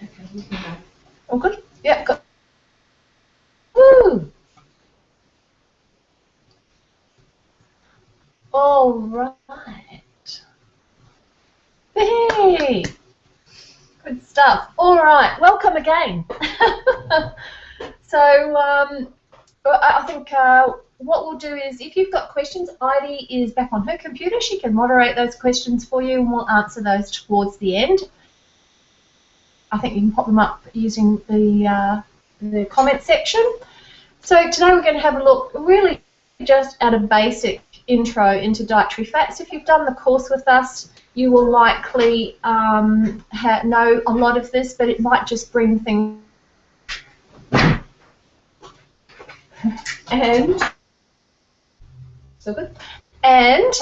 Okay, you can go. All good? Yeah, good. Woo! All right. Hey! Good stuff. All right, welcome again. So I think what we'll do is, if you've got questions, Heidi is back on her computer. She can moderate those questions for you, and we'll answer those towards the end. I think you can pop them up using the comment section. So today we're going to have a look really just at a basic intro into dietary fats. If you've done the course with us, you will likely know a lot of this, but it might just bring things. And so good. And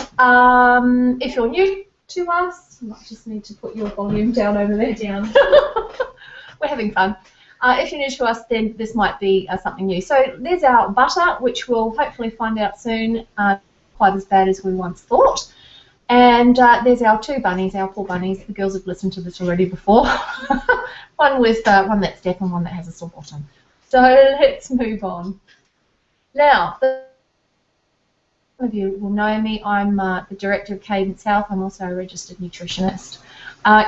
if you're new to us, you might just need to put your volume down over there. Down. We're having fun. If you're new to us, then this might be something new. So there's our butter, which we'll hopefully find out soon, quite as bad as we once thought. And there's our two bunnies, our poor bunnies. The girls have listened to this already before. One that's deaf and one that has a sore bottom. So let's move on. Now, some of you will know me. I'm the director of Cadence Health. I'm also a registered nutritionist.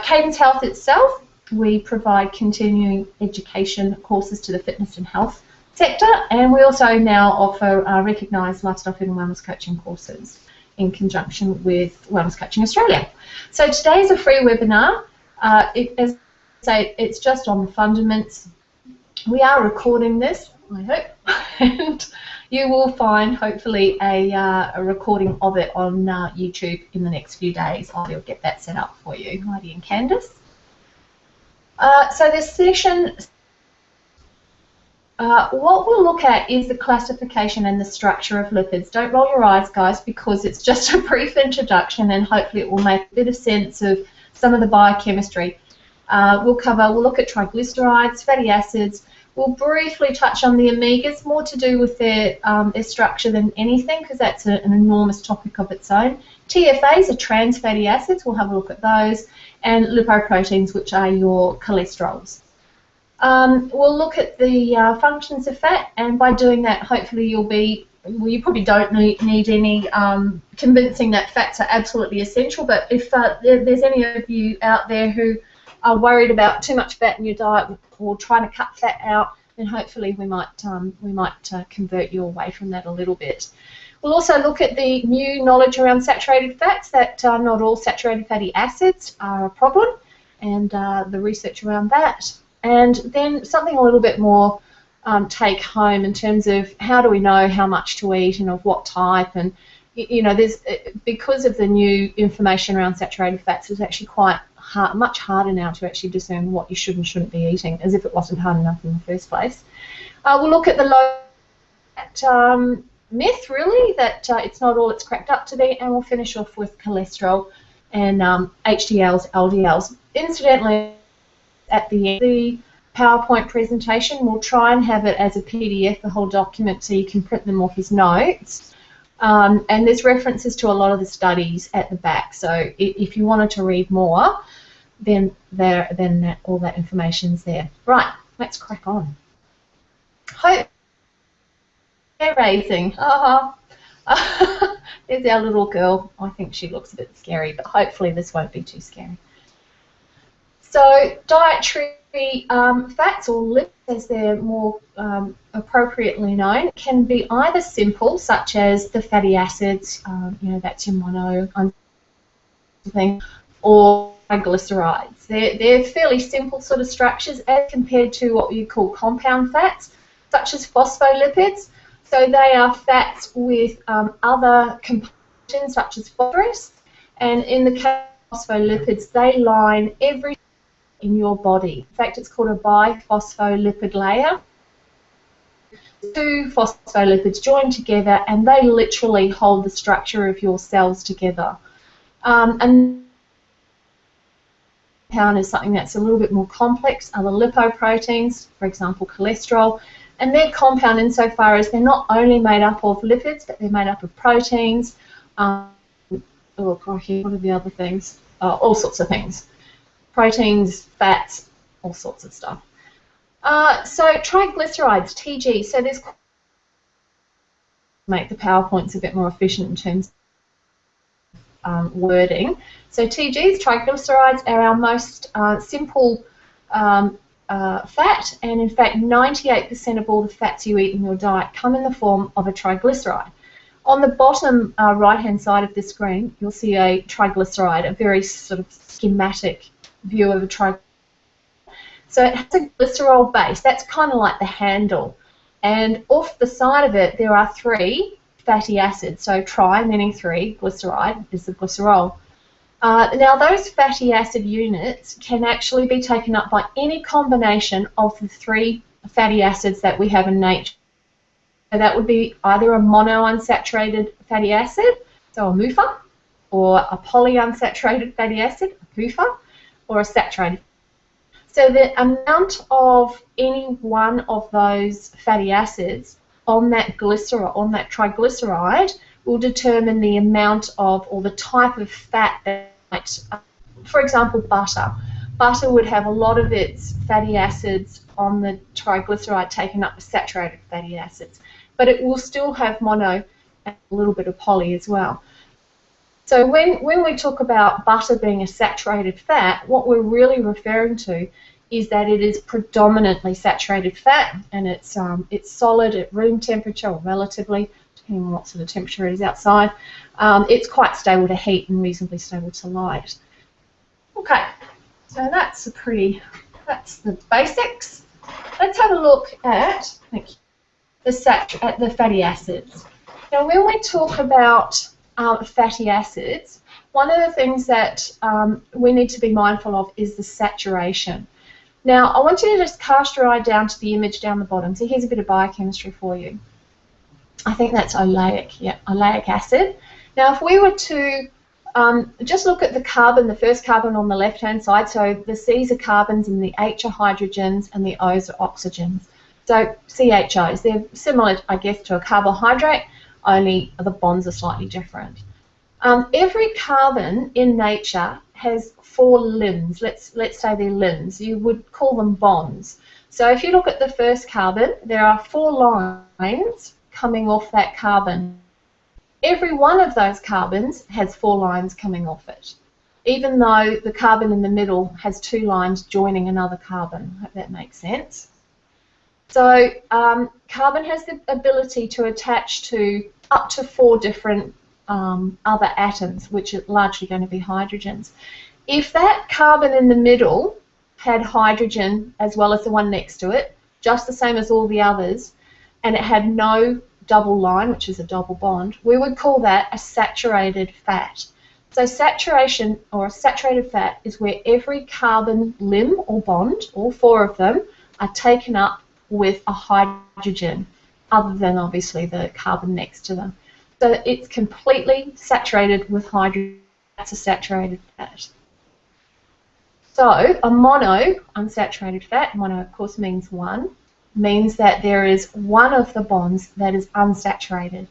Cadence Health itself, we provide continuing education courses to the fitness and health sector, and we also now offer recognised lifestyle food and wellness coaching courses in conjunction with Wellness Coaching Australia. So today's a free webinar. As I say, it's just on the fundamentals. We are recording this, I hope, and you will find hopefully a recording of it on YouTube in the next few days. I'll get that set up for you, Heidi and Candice. So this session, what we'll look at is the classification and the structure of lipids. Don't roll your eyes, guys, because it's just a brief introduction, and hopefully it will make a bit of sense of some of the biochemistry. We'll look at triglycerides, fatty acids. We'll briefly touch on the omegas, more to do with their structure than anything, because that's an enormous topic of its own. TFAs are trans fatty acids. We'll have a look at those. And lipoproteins, which are your cholesterols. We'll look at the functions of fat, and by doing that, hopefully you probably don't need any convincing that fats are absolutely essential, but if there's any of you out there who are worried about too much fat in your diet or trying to cut fat out, then hopefully we might convert you away from that a little bit. We'll also look at the new knowledge around saturated fats, that not all saturated fatty acids are a problem, and the research around that. And then something a little bit more take home in terms of how do we know how much to eat and of what type. And you know, there's, because of the new information around saturated fats, it's actually quite hard, much harder now to actually discern what you should and shouldn't be eating, as if it wasn't hard enough in the first place. We'll look at the low fat myth, really, that it's not all it's cracked up to be, and we'll finish off with cholesterol and HDLs, LDLs. Incidentally, at the end of the PowerPoint presentation, we'll try and have it as a PDF, the whole document, so you can print them off as notes. And there's references to a lot of the studies at the back, so if you wanted to read more, then all that information's there. Right, let's crack on. Hope hair raising. There's our little girl. I think she looks a bit scary, but hopefully this won't be too scary. So dietary fats, or lipids as they're more appropriately known, can be either simple, such as the fatty acids, you know, that's your mono thing, or triglycerides. They're fairly simple sort of structures as compared to what you call compound fats, such as phospholipids. So they are fats with other components, such as phosphorus, and in the case of phospholipids, they line every in your body. In fact, it's called a biphospholipid layer. Two phospholipids join together, and they literally hold the structure of your cells together. And compound is something that's a little bit more complex, are the lipoproteins, for example, cholesterol. And they're compound insofar as they're not only made up of lipids, but they're made up of proteins. Oh, crikey, what are the other things? All sorts of things. Proteins, fats, all sorts of stuff. So triglycerides, TG. So there's make the PowerPoints a bit more efficient in terms of wording. So TGs, triglycerides, are our most simple fat, and in fact 98% of all the fats you eat in your diet come in the form of a triglyceride. On the bottom right-hand side of the screen, you'll see a triglyceride, a very sort of schematic view of a triglyceride. So it has a glycerol base. That's kind of like the handle. And off the side of it, there are 3 fatty acids. So tri, meaning 3, glyceride is the glycerol. Now, those fatty acid units can actually be taken up by any combination of the 3 fatty acids that we have in nature. So that would be either a monounsaturated fatty acid, so a MUFA, or a polyunsaturated fatty acid, a PUFA, or a saturated. So the amount of any one of those fatty acids on that triglyceride will determine the amount of, or the type of fat that might, for example, butter. Butter would have a lot of its fatty acids on the triglyceride taken up with saturated fatty acids, but it will still have mono and a little bit of poly as well. So when we talk about butter being a saturated fat, what we're really referring to is that it is predominantly saturated fat, and it's solid at room temperature, or relatively, depending on what sort of temperature it is outside. It's quite stable to heat and reasonably stable to light. Okay, so that's the basics. Let's have a look at the fatty acids. Now, when we talk about fatty acids, one of the things that we need to be mindful of is the saturation. Now, I want you to just cast your eye down to the image down the bottom. So here's a bit of biochemistry for you. I think that's oleic, yeah, oleic acid. Now, if we were to just look at the carbon, the first carbon on the left-hand side, so the C's are carbons and the H are hydrogens and the O's are oxygens. So CHOs, they're similar, I guess, to a carbohydrate, only the bonds are slightly different. Every carbon in nature has 4 limbs. Let's say they're limbs. You would call them bonds. So if you look at the first carbon, there are 4 lines coming off that carbon. Every one of those carbons has 4 lines coming off it, even though the carbon in the middle has 2 lines joining another carbon. I hope that makes sense. So carbon has the ability to attach to up to 4 different other atoms, which are largely going to be hydrogens. If that carbon in the middle had hydrogen as well as the one next to it, just the same as all the others, and it had no double line, which is a double bond, we would call that a saturated fat. So saturation, or a saturated fat, is where every carbon limb or bond, all 4 of them, are taken up with a hydrogen, other than obviously the carbon next to them. So it's completely saturated with hydrogen. That's a saturated fat. So a mono unsaturated fat, mono of course means 1, means that there is one of the bonds that is unsaturated.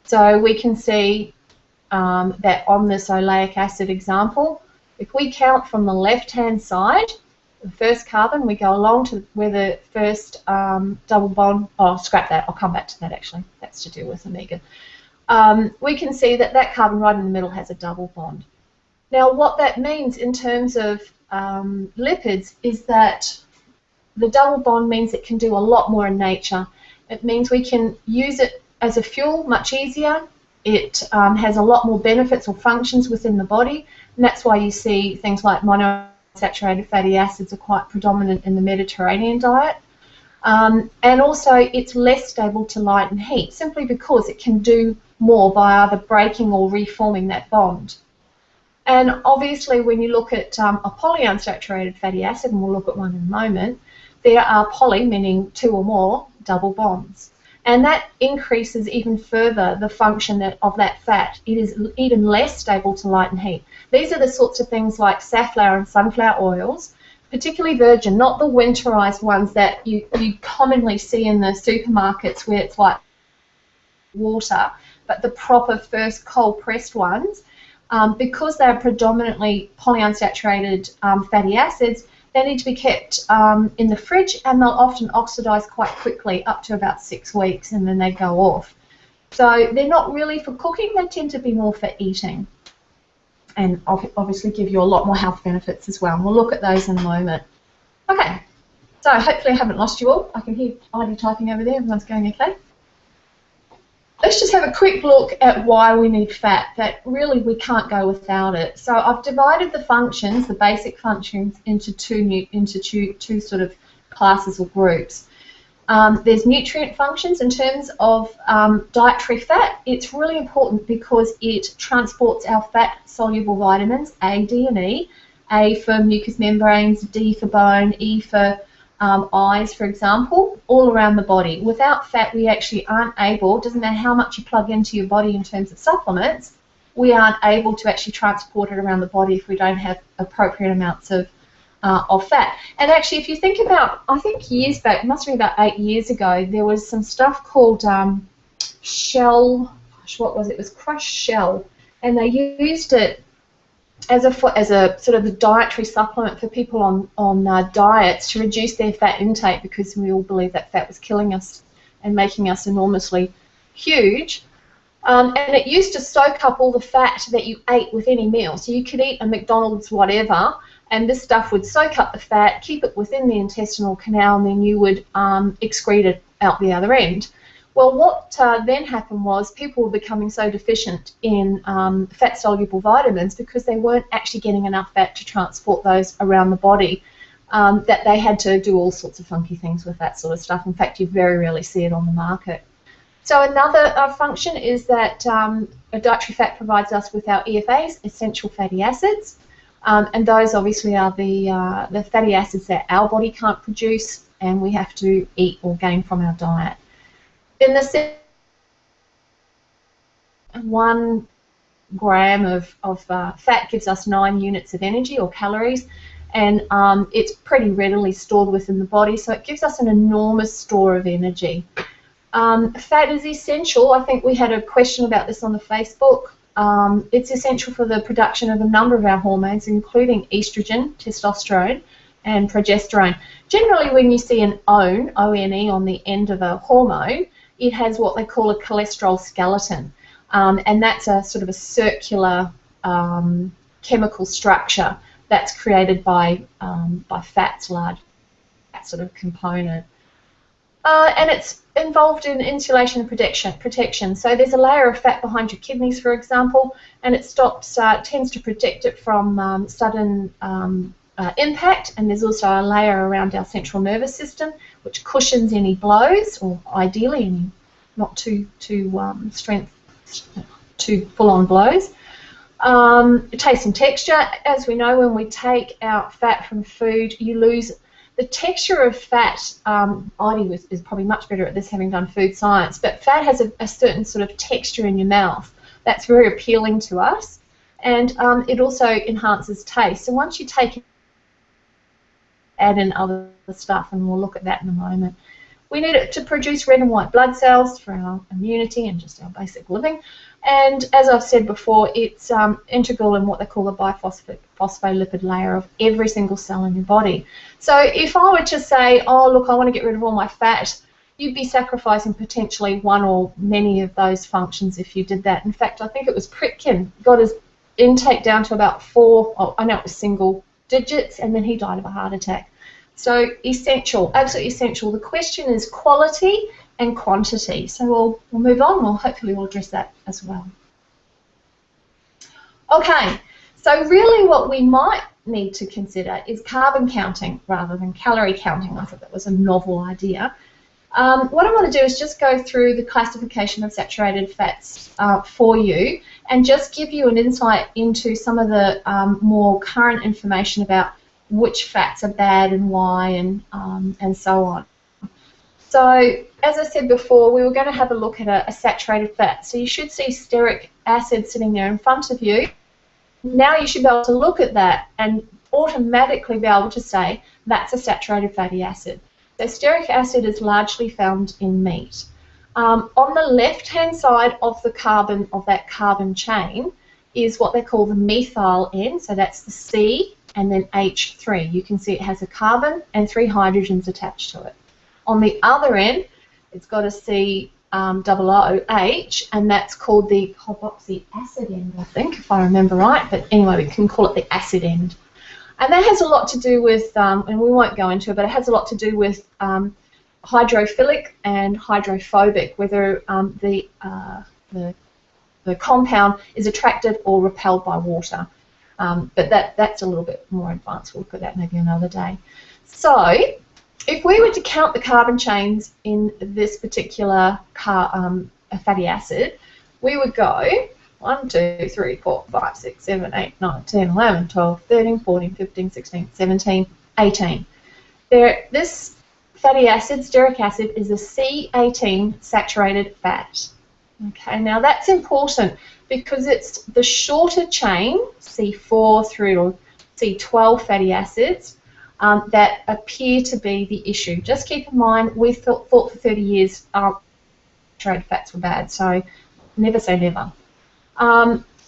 So we can see that on this oleic acid example, if we count from the left-hand side, the first carbon, we go along to where the first double bond, oh, scrap that, I'll come back to that actually, that's to do with omega. We can see that that carbon right in the middle has a double bond. Now what that means in terms of lipids is that the double bond means it can do a lot more in nature. It means we can use it as a fuel much easier. It has a lot more benefits or functions within the body, and that's why you see things like monounsaturated fatty acids are quite predominant in the Mediterranean diet. And also it's less stable to light and heat, simply because it can do more by either breaking or reforming that bond. And obviously when you look at a polyunsaturated fatty acid, and we'll look at one in a moment, there are poly, meaning 2 or more, double bonds. And that increases even further the function of that fat. It is even less stable to light and heat. These are the sorts of things like safflower and sunflower oils, particularly virgin, not the winterized ones that you commonly see in the supermarkets where it's like water, but the proper first cold-pressed ones. Because they're predominantly polyunsaturated fatty acids, They need to be kept in the fridge, and they'll often oxidize quite quickly, up to about 6 weeks, and then they go off. So they're not really for cooking, they tend to be more for eating, and obviously give you a lot more health benefits as well, and we'll look at those in a moment. Okay, so hopefully I haven't lost you all. I can hear Heidi typing over there, everyone's going okay. Let's just have a quick look at why we need fat, that really we can't go without it. So I've divided the functions, the basic functions, into two sort of classes or groups. There's nutrient functions. In terms of dietary fat, it's really important because it transports our fat-soluble vitamins, A, D, and E. A for mucous membranes, D for bone, E for eyes, for example, all around the body. Without fat, we actually aren't able, doesn't matter how much you plug into your body in terms of supplements, we aren't able to actually transport it around the body if we don't have appropriate amounts of fat. And actually, if you think about, I think years back, it must have been about 8 years ago, there was some stuff called shell, gosh, what was it? It was crushed shell, and they used it as a sort of the dietary supplement for people on diets to reduce their fat intake, because we all believe that fat was killing us and making us enormously huge. And it used to soak up all the fat that you ate with any meal. So you could eat a McDonald's whatever, and this stuff would soak up the fat, keep it within the intestinal canal, and then you would excrete it out the other end. Well, what then happened was people were becoming so deficient in fat-soluble vitamins because they weren't actually getting enough fat to transport those around the body, that they had to do all sorts of funky things with that sort of stuff. In fact, you very rarely see it on the market. So another function is that a dietary fat provides us with our EFAs, essential fatty acids, and those obviously are the fatty acids that our body can't produce and we have to eat or gain from our diet. In the 1 gram of fat gives us 9 units of energy or calories, and it's pretty readily stored within the body, so it gives us an enormous store of energy. Fat is essential. I think we had a question about this on the Facebook. It's essential for the production of a number of our hormones, including estrogen, testosterone, and progesterone. Generally, when you see an ONE, O-N-E, on the end of a hormone, it has what they call a cholesterol skeleton, and that's a sort of a circular chemical structure that's created by fats, large fat sort of component. And it's involved in insulation and protection. So there's a layer of fat behind your kidneys, for example, and it tends to protect it from sudden impact, and there's also a layer around our central nervous system which cushions any blows, or ideally any not too full-on blows. Taste and texture. As we know, when we take out fat from food, you lose the texture of fat. Heidi is probably much better at this, having done food science, but fat has a certain sort of texture in your mouth that's very appealing to us, and it also enhances taste. So once you take it, add in other stuff, and we'll look at that in a moment. We need it to produce red and white blood cells for our immunity and just our basic living. And as I've said before, it's integral in what they call the biphospholipid layer of every single cell in your body. So if I were to say, oh, look, I want to get rid of all my fat, you'd be sacrificing potentially one or many of those functions if you did that. In fact, I think it was Pritkin got his intake down to about 4, oh, I know it was single digits, and then he died of a heart attack. So essential, absolutely essential. The question is quality and quantity. So we'll move on. Hopefully we'll address that as well. Okay, so really what we might need to consider is carbon counting rather than calorie counting. I thought that was a novel idea. What I want to do is just go through the classification of saturated fats for you, and just give you an insight into some of the more current information about which fats are bad and why, and so on. So, as I said before, we were going to have a look at a saturated fat. So you should see stearic acid sitting there in front of you. Now you should be able to look at that and automatically be able to say that's a saturated fatty acid. So stearic acid is largely found in meat. On the left-hand side of the carbon, of that carbon chain, is what they call the methyl end. So that's the C and then H3. You can see it has a carbon and 3 hydrogens attached to it. On the other end, it's got a COOH, and that's called the carboxy acid end, I think, if I remember right. But anyway, we can call it the acid end. And that has a lot to do with, and we won't go into it, but it has a lot to do with hydrophilic and hydrophobic, whether the compound is attracted or repelled by water. But that's a little bit more advanced. We'll look at that maybe another day. So if we were to count the carbon chains in this particular fatty acid, we would go 1, 2, 3, 4, 5, 6, 7, 8, 9, 10, 11, 12, 13, 14, 15, 16, 17, 18. This fatty acid, stearic acid, is a C18 saturated fat. Okay, now that's important because it's the shorter chain, C4 through to C12 fatty acids, that appear to be the issue. Just keep in mind, we thought for 30 years saturated fats were bad, so never say never.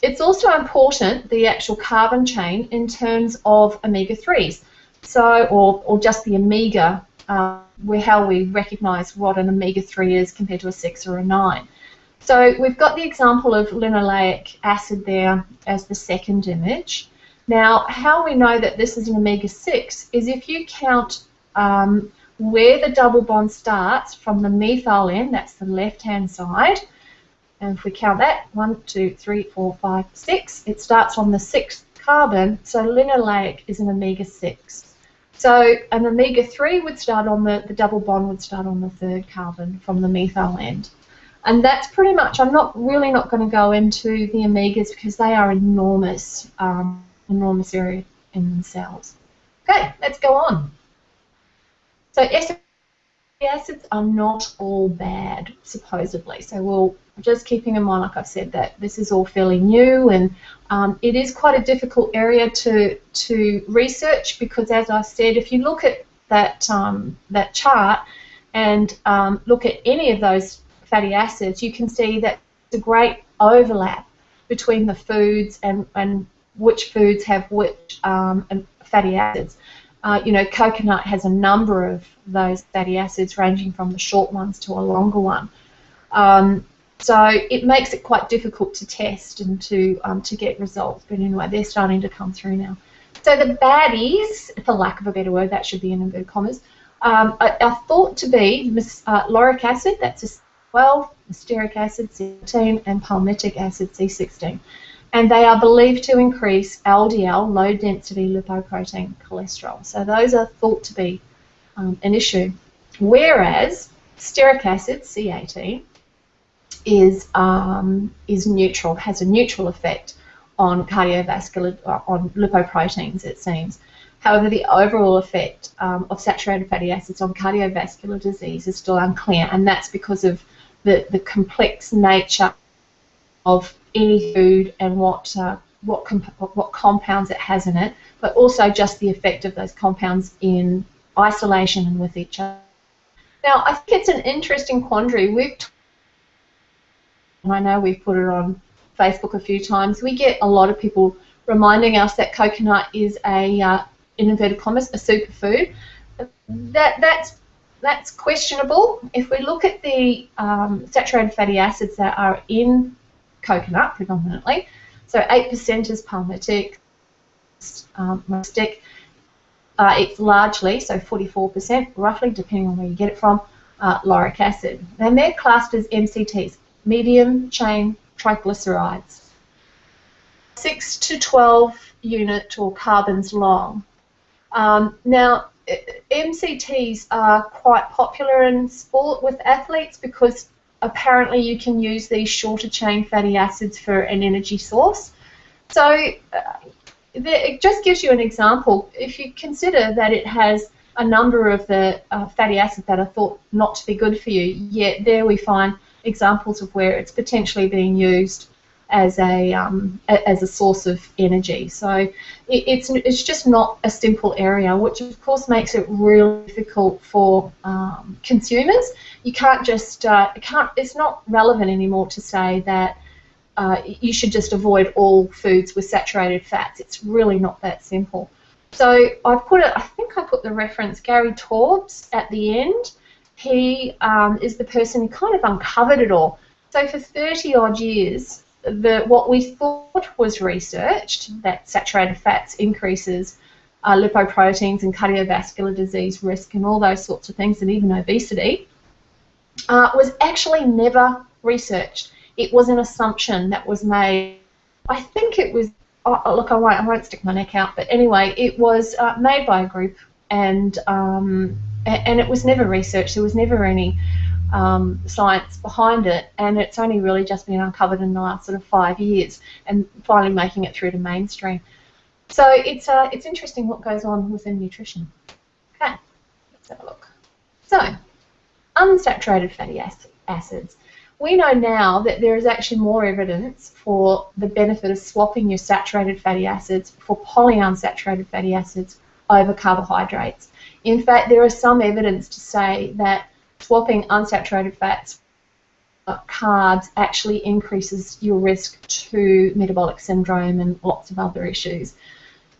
It's also important, the actual carbon chain, in terms of omega-3s, so or just the omega, how we recognise what an omega-3 is compared to a 6 or a 9. So we've got the example of linoleic acid there as the second image. Now, how we know that this is an omega-6 is if you count where the double bond starts from the methyl end, that's the left-hand side, and if we count that, 1, 2, 3, 4, 5, 6, it starts on the 6th carbon, so linoleic is an omega-6. So an omega-3 would start on the double bond would start on the 3rd carbon from the methyl end. And that's pretty much, I'm really not going to go into the omegas because they are enormous, enormous area in themselves. Okay, let's go on. So acids are not all bad, supposedly. So we'll just keeping in mind, like I've said, that this is all fairly new, and it is quite a difficult area to research because, as I said, if you look at that that chart and look at any of those fatty acids, you can see that there's a great overlap between the foods and which foods have which fatty acids. You know, coconut has a number of those fatty acids ranging from the short ones to a longer one. So it makes it quite difficult to test and to get results. But anyway, they're starting to come through now. So the baddies, for lack of a better word, that should be in inverted commas, are thought to be lauric acid, that's a 12, stearic acid, C18, and palmitic acid, C16. And they are believed to increase LDL, low-density lipoprotein cholesterol. So those are thought to be an issue. Whereas stearic acid, C18, is neutral, has a neutral effect on cardiovascular, on lipoproteins, it seems. However, the overall effect of saturated fatty acids on cardiovascular disease is still unclear, and that's because of the complex nature of any food and what compounds it has in it, but also just the effect of those compounds in isolation and with each other. Now, I think it's an interesting quandary. I know we've put it on Facebook a few times. We get a lot of people reminding us that coconut is a, in inverted commas, a superfood. That's questionable. If we look at the saturated fatty acids that are in coconut predominantly, so 8% is palmitic, rustic, it's largely, so 44% roughly, depending on where you get it from, lauric acid. And they're classed as MCTs, medium chain triglycerides, 6 to 12 unit or carbons long. Now, MCTs are quite popular in sport with athletes because apparently you can use these shorter chain fatty acids for an energy source. So it just gives you an example. If you consider that it has a number of the fatty acids that are thought not to be good for you, yet there we find examples of where it's potentially being used as a source of energy. So it's just not a simple area, which of course makes it really difficult for consumers. You can't just it's not relevant anymore to say that you should just avoid all foods with saturated fats. It's really not that simple. So I've put it, I think I put the reference Gary Torbs at the end. He is the person who kind of uncovered it all. So for 30 odd years, what we thought was researched, that saturated fats increases lipoproteins and cardiovascular disease risk and all those sorts of things, and even obesity, was actually never researched. It was an assumption that was made. I think it was, look, I won't stick my neck out, but anyway, it was made by a group, and it was never researched. There was never any science behind it, and it's only really just been uncovered in the last sort of 5 years, and finally making it through to mainstream. So it's interesting what goes on within nutrition. Okay, let's have a look. So, unsaturated fatty acids. We know now that there is actually more evidence for the benefit of swapping your saturated fatty acids for polyunsaturated fatty acids over carbohydrates. In fact, there is some evidence to say that swapping unsaturated fats carbs actually increases your risk to metabolic syndrome and lots of other issues.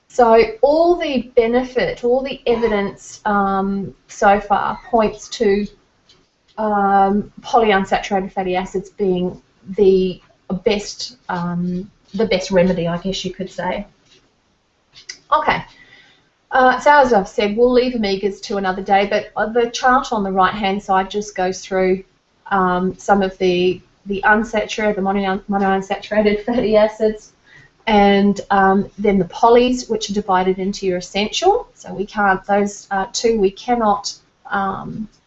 So all the benefit, all the evidence so far points to polyunsaturated fatty acids being the best remedy, I guess you could say. Okay. So as I've said, we'll leave omegas to another day, but the chart on the right-hand side just goes through some of the unsaturated, the monounsaturated fatty acids, and then the polys, which are divided into your essential. So we can't, those two we cannot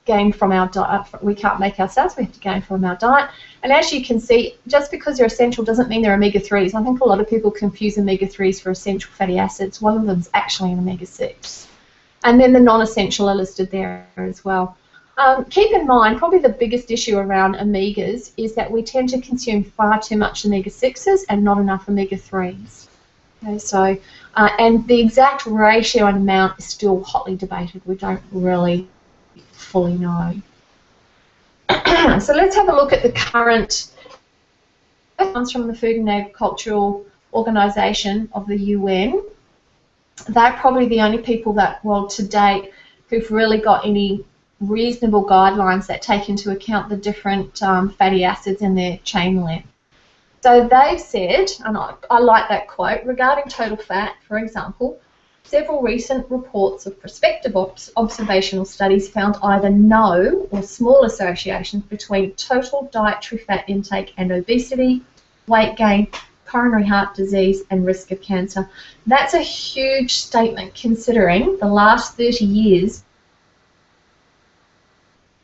gain from our diet. We can't make ourselves. We have to gain from our diet. And as you can see, just because they're essential doesn't mean they're omega-3s. I think a lot of people confuse omega-3s for essential fatty acids. One of them is actually an omega-6. And then the non-essential are listed there as well. Keep in mind, probably the biggest issue around omegas is that we tend to consume far too much omega-6s and not enough omega-3s. Okay, so, and the exact ratio and amount is still hotly debated. We don't really fully know. So let's have a look at the current ones from the Food and Agricultural Organization of the UN. They're probably the only people that, well, to date, who've really got any reasonable guidelines that take into account the different fatty acids in their chain length. So they've said, and I like that quote, regarding total fat, for example, several recent reports of prospective observational studies found either no or small associations between total dietary fat intake and obesity, weight gain, coronary heart disease, and risk of cancer. That's a huge statement considering the last 30 years.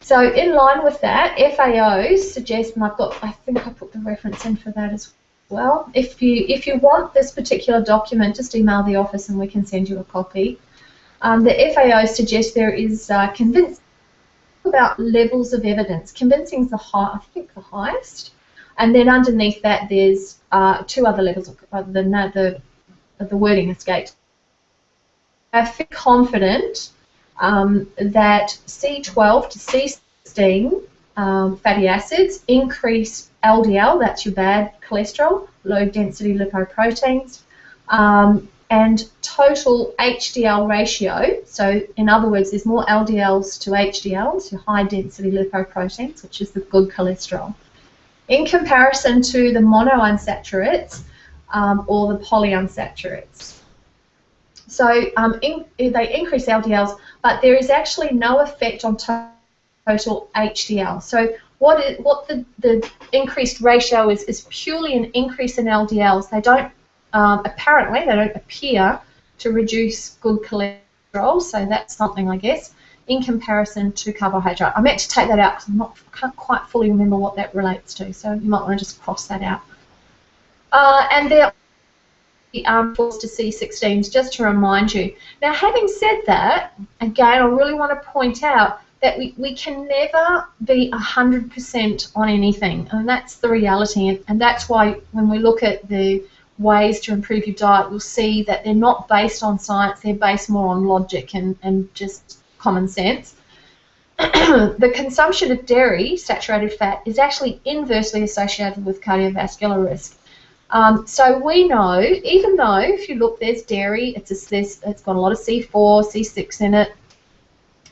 So in line with that, FAO suggests, and I think I put the reference in for that as well. If you want this particular document, just email the office and we can send you a copy. The FAO suggests there is convincing about levels of evidence. Convincing is the I think the highest, and then underneath that there's two other levels of the wording escapes. I feel confident that C12 to C16 fatty acids increase LDL, that's your bad cholesterol, low density lipoproteins, and total HDL ratio. So in other words, there's more LDLs to HDLs, your high density lipoproteins, which is the good cholesterol, in comparison to the monounsaturates or the polyunsaturates. So they increase LDLs, but there is actually no effect on total HDL. So what the increased ratio is purely an increase in LDLs. They don't, apparently, they don't appear to reduce good cholesterol, so that's something, I guess, in comparison to carbohydrate. I meant to take that out because I can't quite fully remember what that relates to, so you might want to just cross that out. And they're forced to C16s, just to remind you. Now, having said that, again, I really want to point out that we can never be 100% on anything, and that's the reality, and that's why when we look at the ways to improve your diet, you'll see that they're not based on science, they're based more on logic and just common sense. The consumption of dairy, saturated fat, is actually inversely associated with cardiovascular risk. So we know, even though if you look, there's dairy, it's got a lot of C4, C6 in it,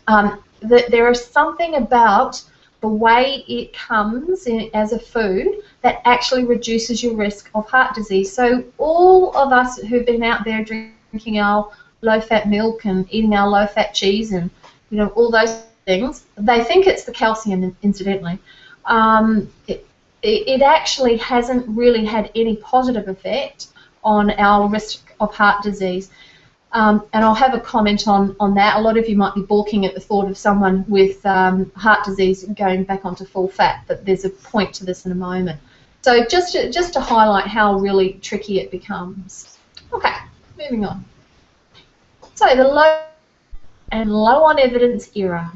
that there is something about the way it comes in as a food that actually reduces your risk of heart disease. So all of us who've been out there drinking our low-fat milk and eating our low-fat cheese and all those things, they think it's the calcium, incidentally. It actually hasn't really had any positive effect on our risk of heart disease. And I'll have a comment on that. A lot of you might be balking at the thought of someone with heart disease going back onto full fat, but there's a point to this in a moment. So just to highlight how really tricky it becomes. Okay, moving on. So the low and low on evidence era.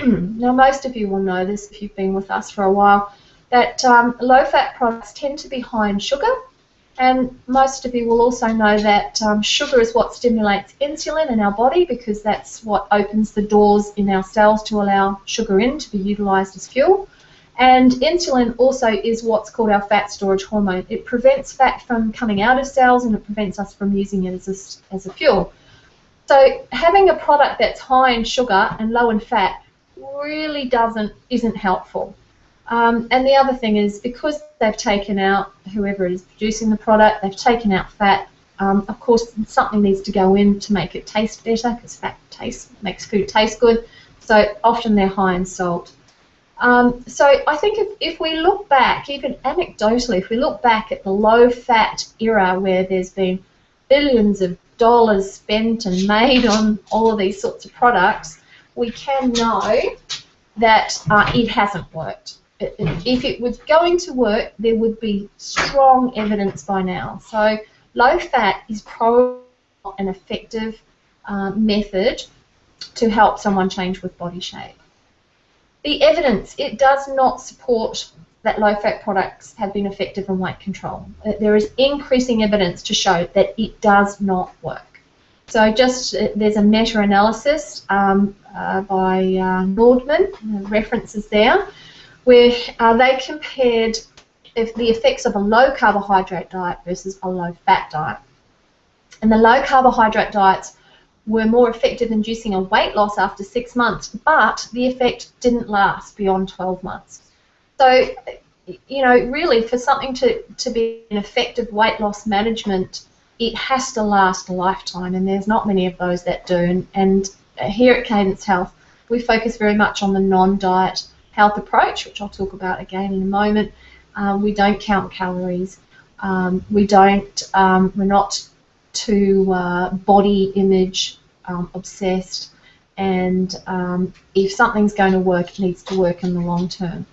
Now most of you will know this if you've been with us for a while, that low-fat products tend to be high in sugar, and most of you will also know that sugar is what stimulates insulin in our body, because that's what opens the doors in our cells to allow sugar in to be utilised as fuel. And insulin also is what's called our fat storage hormone. It prevents fat from coming out of cells, and it prevents us from using it as a fuel. So having a product that's high in sugar and low in fat really isn't helpful. And the other thing is, because they've taken out, whoever is producing the product, they've taken out fat, of course something needs to go in to make it taste better, because fat makes food taste good, so often they're high in salt. So I think if we look back, even anecdotally, if we look back at the low-fat era where there's been billions of dollars spent and made on all of these sorts of products, we can know that it hasn't worked. If it was going to work, there would be strong evidence by now. So low fat is probably not an effective method to help someone change with body shape. The evidence, it does not support that low-fat products have been effective in weight control. There is increasing evidence to show that it does not work. So there's a meta-analysis by Nordman, references there, where they compared the effects of a low-carbohydrate diet versus a low-fat diet. And the low-carbohydrate diets were more effective in inducing a weight loss after 6 months, but the effect didn't last beyond 12 months. So, really, for something to be an effective weight loss management, it has to last a lifetime, and there's not many of those that do. And here at Cadence Health, we focus very much on the non-diet health approach, which I'll talk about again in a moment. We don't count calories. We're not too body image obsessed, and if something's going to work, it needs to work in the long term.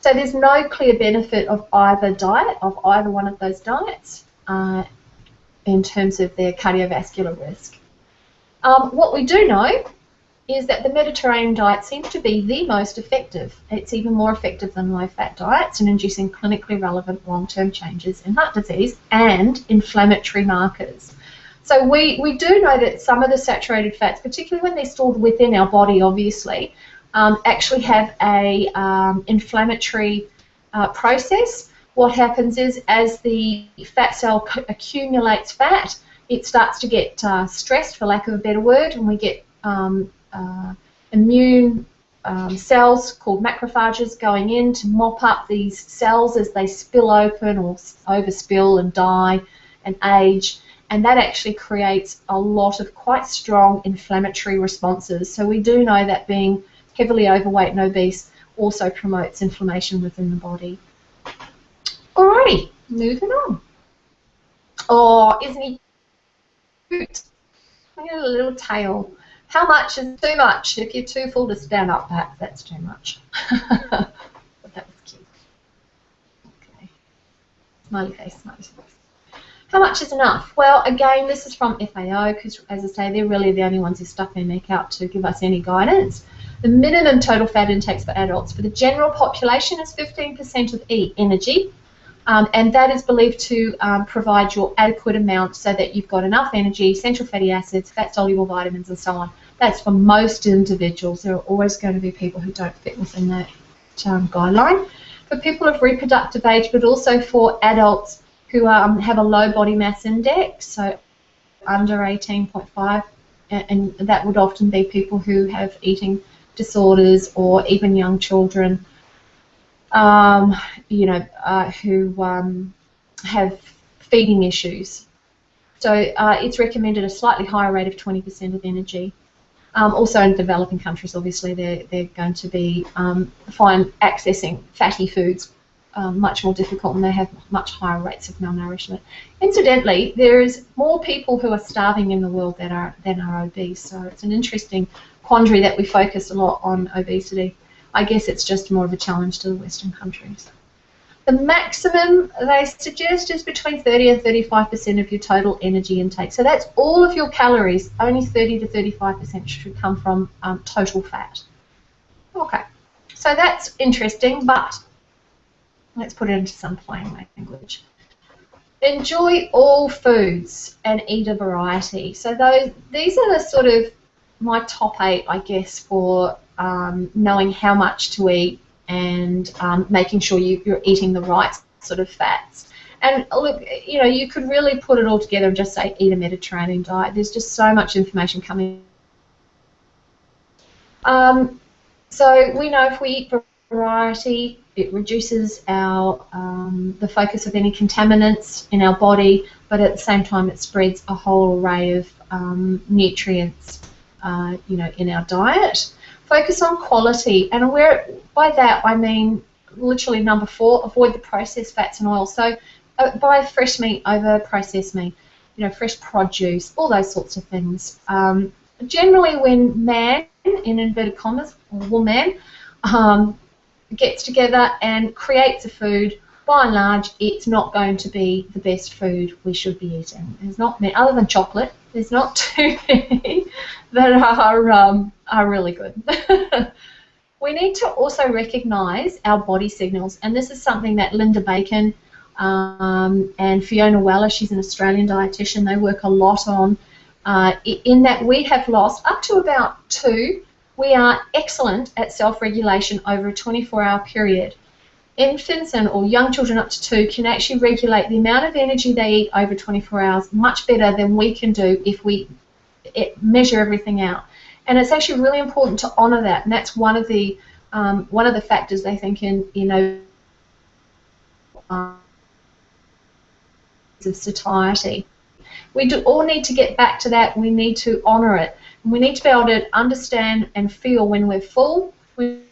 So there's no clear benefit of either diet, of either one of those diets, in terms of their cardiovascular risk. What we do know is that the Mediterranean diet seems to be the most effective. It's even more effective than low-fat diets in inducing clinically relevant long-term changes in heart disease and inflammatory markers. So we do know that some of the saturated fats, particularly when they're stored within our body, obviously, actually have a inflammatory process. What happens is, as the fat cell accumulates fat, it starts to get stressed, for lack of a better word, and we get immune cells called macrophages going in to mop up these cells as they spill open or overspill and die and age, and that actually creates a lot of quite strong inflammatory responses. So we do know that being heavily overweight and obese also promotes inflammation within the body. Alrighty, moving on. Oh, isn't he cute? Look at a little tail. How much is too much? If you're too full to stand up, perhaps that's too much. But that was cute. Okay. Smiley face, smiley face. How much is enough? Well, again, this is from FAO, because, as I say, they're really the only ones who stuck their neck out to give us any guidance. The minimum total fat intakes for adults for the general population is 15% of energy, and that is believed to provide your adequate amount so that you've got enough energy, essential fatty acids, fat-soluble vitamins, and so on. That's for most individuals. There are always going to be people who don't fit within that guideline. For people of reproductive age, but also for adults who have a low body mass index, so under 18.5, and that would often be people who have eating disorders or even young children, who have feeding issues. So it's recommended a slightly higher rate of 20% of energy. Also in developing countries, obviously, they're going to be find accessing fatty foods much more difficult, and they have much higher rates of malnourishment. Incidentally, there's more people who are starving in the world than are obese, so it's an interesting quandary that we focus a lot on obesity. I guess it's just more of a challenge to the Western countries. The maximum they suggest is between 30 and 35% of your total energy intake. So that's all of your calories. Only 30 to 35% should come from total fat. Okay, so that's interesting, but let's put it into some plain language. Enjoy all foods and eat a variety. So these are the sort of my top 8, I guess, for knowing how much to eat and making sure you're eating the right sort of fats. And look, you could really put it all together and just say eat a Mediterranean diet. There's just so much information coming. So we know if we eat variety, it reduces our the focus of any contaminants in our body, but at the same time it spreads a whole array of nutrients, in our diet. Focus on quality, and by that I mean literally number 4, avoid the processed fats and oils. So buy fresh meat over processed meat, fresh produce, all those sorts of things. Generally when man, in inverted commas, or woman, gets together and creates a food, by and large it's not going to be the best food we should be eating. There's not many, other than chocolate, there's not too many that are really good. We need to also recognise our body signals, and this is something that Linda Bacon and Fiona Weller, she's an Australian dietitian, they work a lot on, in that we have lost up to about 2. We are excellent at self-regulation over a 24-hour period. Infants or young children up to 2 can actually regulate the amount of energy they eat over 24 hours much better than we can do if we measure everything out. And it's actually really important to honour that, and that's one of the factors they think in of satiety. We do all need to get back to that. We need to honour it. We need to be able to understand and feel when we're full. We need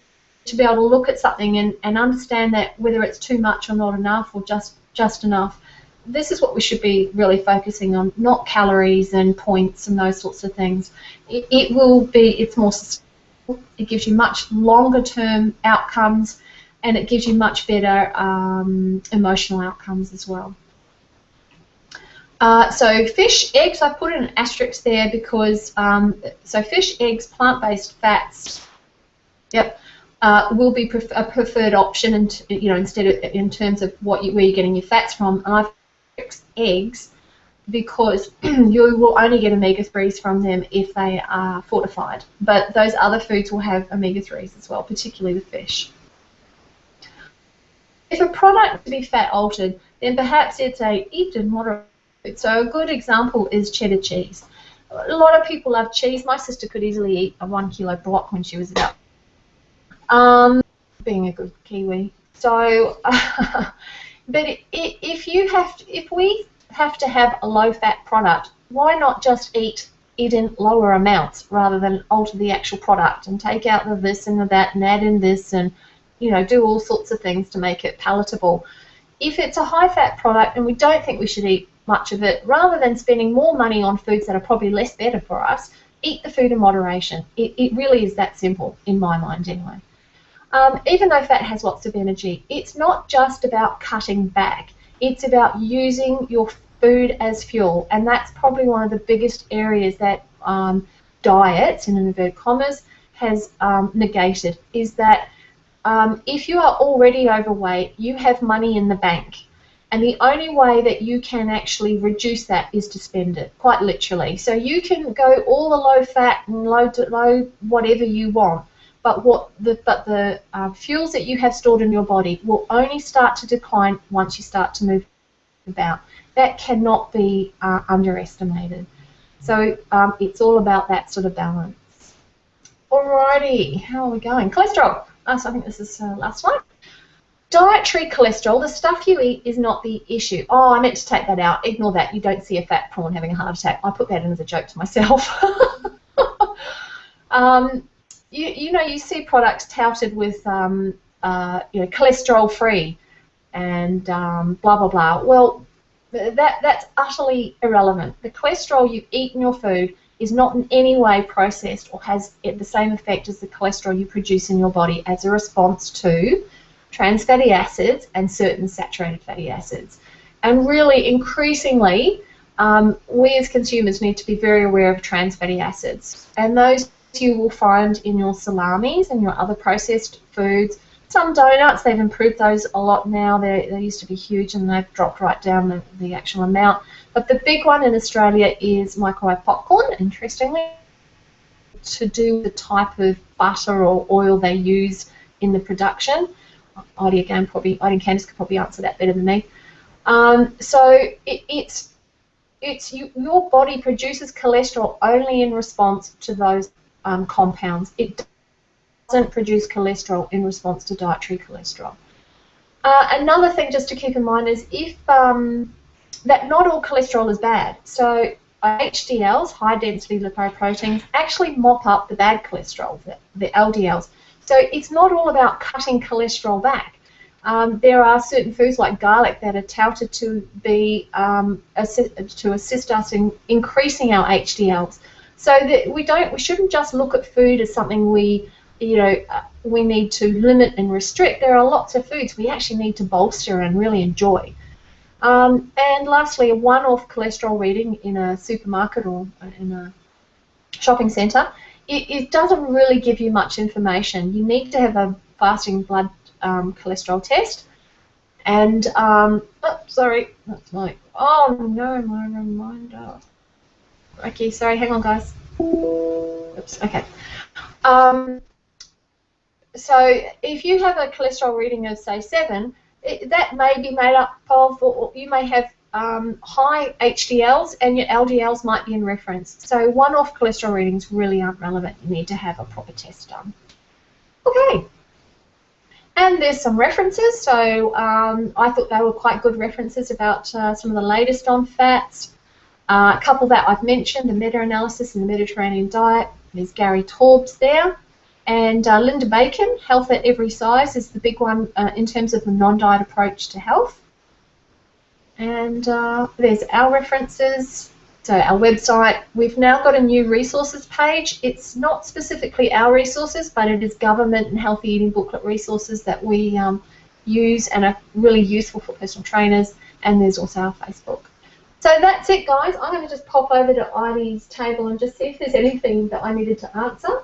to be able to look at something and understand that whether it's too much or not enough, or just enough. This is what we should be really focusing on, not calories and points and those sorts of things. It's more sustainable. It gives you much longer term outcomes, and it gives you much better emotional outcomes as well. So fish, eggs, I put an asterisk there because so fish, eggs, plant-based fats, will be a preferred option, and instead of, in terms of where you're getting your fats from. And I've eggs because you will only get omega-3s from them if they are fortified, but those other foods will have omega-3s as well, particularly the fish. If a product to be fat altered, then perhaps it's a eat in moderate. So a good example is cheddar cheese. A lot of people love cheese. My sister could easily eat a 1 kilo block when she was about being a good Kiwi. So, but if we have to have a low-fat product, why not just eat it in lower amounts rather than alter the actual product and take out the this and the that and add in this and do all sorts of things to make it palatable? If it's a high-fat product and we don't think we should eat much of it, rather than spending more money on foods that are probably less better for us, eat the food in moderation. It really is that simple, in my mind anyway. Even though fat has lots of energy, it's not just about cutting back. It's about using your food as fuel, and that's probably one of the biggest areas that diets, in inverted commas, has negated, is that if you are already overweight, you have money in the bank. And the only way that you can actually reduce that is to spend it, quite literally. So you can go all the low fat and low whatever you want, but the fuels that you have stored in your body will only start to decline once you start to move about. That cannot be underestimated. So it's all about that sort of balance. Alrighty, how are we going? Cholesterol. So I think this is last slide. Dietary cholesterol, the stuff you eat, is not the issue. Oh, I meant to take that out. Ignore that. You don't see a fat prawn having a heart attack. I put that in as a joke to myself. You see products touted with cholesterol free and blah blah blah. Well, that's utterly irrelevant. The cholesterol you eat in your food is not in any way processed or has the same effect as the cholesterol you produce in your body as a response to trans fatty acids and certain saturated fatty acids. And really, increasingly, we as consumers need to be very aware of trans fatty acids. And those you will find in your salamis and your other processed foods. Some donuts, they've improved those a lot now. They used to be huge and they've dropped right down the actual amount. But the big one in Australia is microwave popcorn, interestingly, to do with the type of butter or oil they use in the production. Heidi and Candice could probably answer that better than me. So your body produces cholesterol only in response to those compounds. It doesn't produce cholesterol in response to dietary cholesterol. Another thing just to keep in mind is that not all cholesterol is bad. So HDLs, high density lipoproteins, actually mop up the bad cholesterol, the LDLs. So it's not all about cutting cholesterol back. There are certain foods like garlic that are touted to be to assist us in increasing our HDLs. So that we shouldn't just look at food as something we need to limit and restrict. There are lots of foods we actually need to bolster and really enjoy. And lastly, a one-off cholesterol reading in a supermarket or in a shopping centre, it doesn't really give you much information. You need to have a fasting blood cholesterol test. And, sorry, that's my reminder. Okay, sorry, hang on, guys. Oops, okay. So if you have a cholesterol reading of, say, 7, that may be made up of, or you may have high HDLs and your LDLs might be in reference. So one-off cholesterol readings really aren't relevant. You need to have a proper test done. Okay. And there's some references. So I thought they were quite good references about some of the latest on fats. A couple that I've mentioned, the meta-analysis in the Mediterranean diet. There's Gary Taubes there. And Linda Bacon, Health at Every Size, is the big one in terms of the non-diet approach to health. And there's our references, so our website. We've now got a new resources page. It's not specifically our resources, but it is government and healthy eating booklet resources that we use and are really useful for personal trainers. And there's also our Facebook. So that's it, guys. I'm going to just pop over to Heidi's table and just see if there's anything that I needed to answer.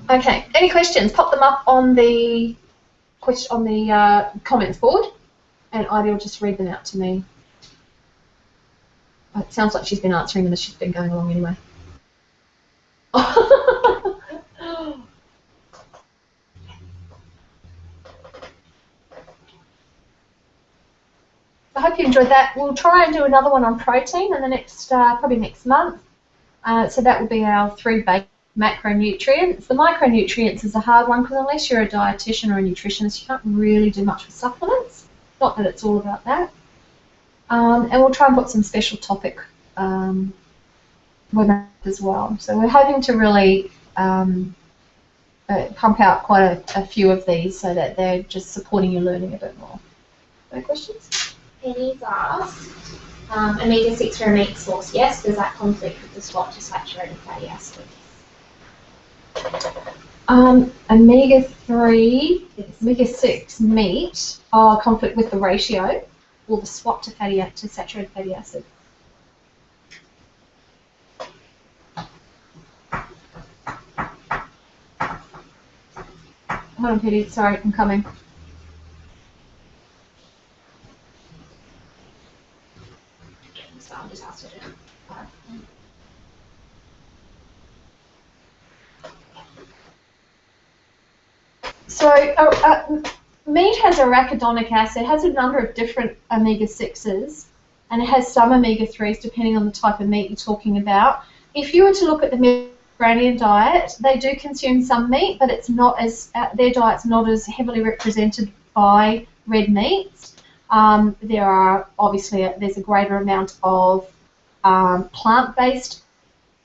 Okay, any questions? Pop them up on the comments board, and Ida will just read them out to me. It sounds like she's been answering them as she's been going along anyway. I hope you enjoyed that. We'll try and do another one on protein in the next, probably next month. So that will be our 3 basic macronutrients. The micronutrients is a hard one because unless you're a dietitian or a nutritionist, you can't really do much with supplements. Not that it's all about that. And we'll try and put some special topic webinars as well. So we're hoping to really pump out quite a few of these so that they're just supporting your learning a bit more. No questions? Penny's asked, omega-6 are a meat source, yes, does that conflict with the swap to saturated fatty acids? Omega-3, omega-6 meat are conflict with the ratio or the swap to saturated fatty acid. Hold on, Petty, sorry, I'm coming. So I'll just ask her to So meat has arachidonic acid. It has a number of different omega-6s, and it has some omega-3s depending on the type of meat you're talking about. If you were to look at the Mediterranean diet, they do consume some meat, but it's not as their diet's not as heavily represented by red meats. There's a greater amount of plant-based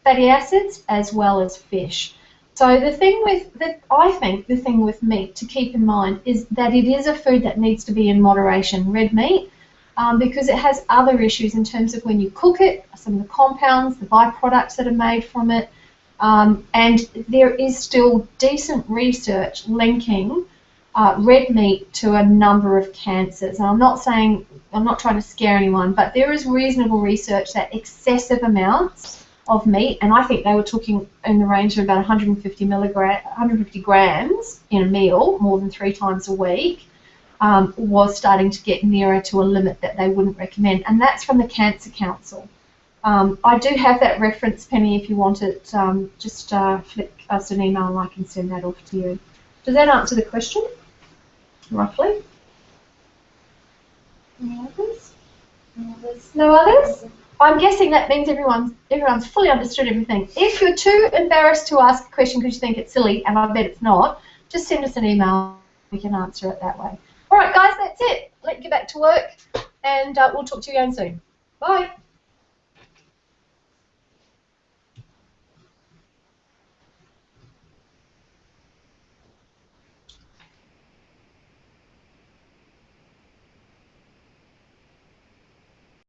fatty acids as well as fish. So I think the thing with meat to keep in mind is that it is a food that needs to be in moderation, red meat, because it has other issues in terms of when you cook it, some of the compounds, the byproducts that are made from it, and there is still decent research linking red meat to a number of cancers. And I'm not trying to scare anyone, but there is reasonable research that excessive amounts of meat, and I think they were talking in the range of about 150 grams in a meal, more than 3 times a week, was starting to get nearer to a limit that they wouldn't recommend, and that's from the Cancer Council. I do have that reference, Penny, if you want it. Just flick us an email and I can send that off to you. Does that answer the question, roughly? Any others? No others? I'm guessing that means everyone's fully understood everything. If you're too embarrassed to ask a question because you think it's silly, and I bet it's not, just send us an email. We can answer it that way. All right, guys, that's it. Let's get back to work, and we'll talk to you again soon. Bye.